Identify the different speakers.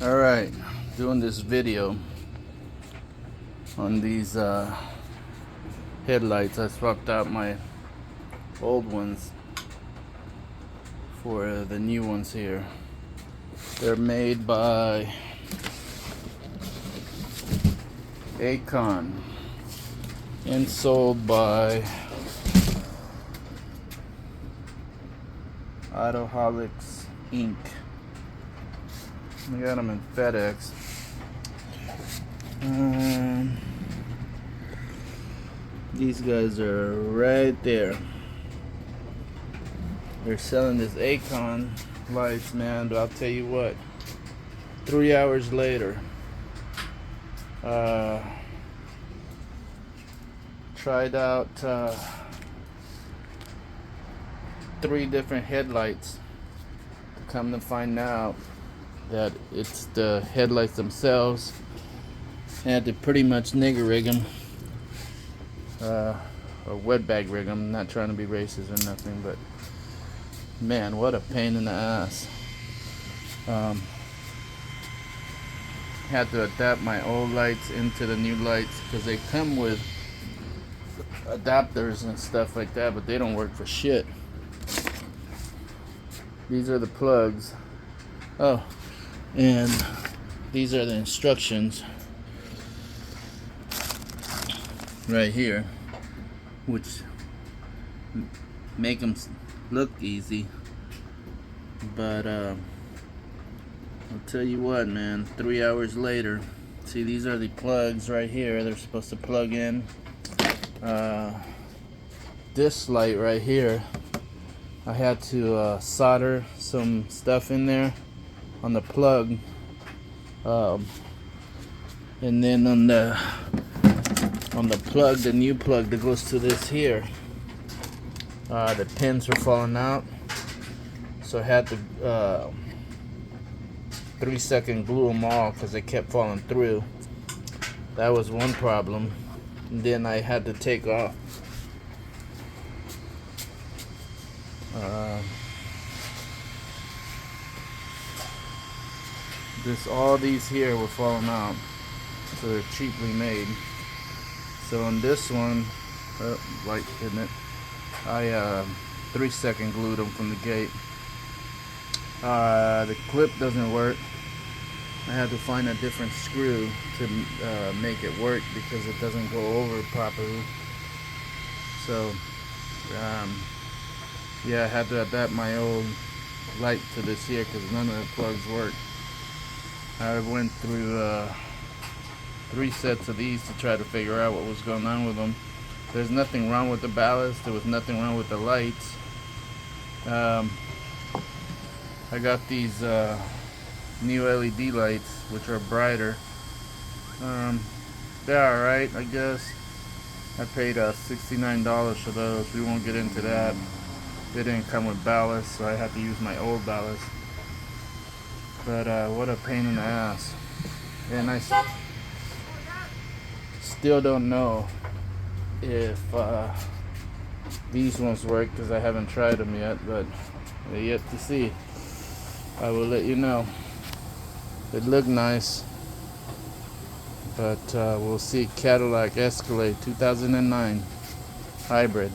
Speaker 1: Alright, doing this video on these headlights. I swapped out my old ones for the new ones here. They're made by Acon and sold by Autoholics Inc. I got them in FedEx. These guys are right there. They're selling this Acon lights, man, but I'll tell you what, 3 hours later, tried out 3 different headlights. Come to find out that it's the headlights themselves. Had to pretty much nigger rig them, or wet bag rig them. Not trying to be racist or nothing, but man, what a pain in the ass. Had to adapt my old lights into the new lights because they come with adapters and stuff like that, but they don't work for shit. These are the plugs. Oh, and these are the instructions right here, which make them look easy, but I'll tell you what, man, 3 hours later, see, these are the plugs right here. They're supposed to plug in. This light right here, I had to solder some stuff in there on the plug, and then on the plug, the new plug that goes to this here, the pins were falling out, so I had to 3-second glue them all because they kept falling through. That was one problem. And then I had to take off all these here were falling out, so they're cheaply made. So on this one, light hitting it, I 3-second glued them from the gate. The clip doesn't work. I had to find a different screw to make it work because it doesn't go over properly. So yeah, I had to adapt my old light to this here because none of the plugs work. I went through 3 sets of these to try to figure out what was going on with them. There's nothing wrong with the ballast. There was nothing wrong with the lights. I got these new LED lights, which are brighter. They're alright, I guess. I paid $69 for those. We won't get into that. They didn't come with ballast, so I had to use my old ballast. But what a pain in the ass. And I still don't know if these ones work because I haven't tried them yet, but we're yet to see. I will let you know. It looked nice, but we'll see. Cadillac Escalade 2009 hybrid.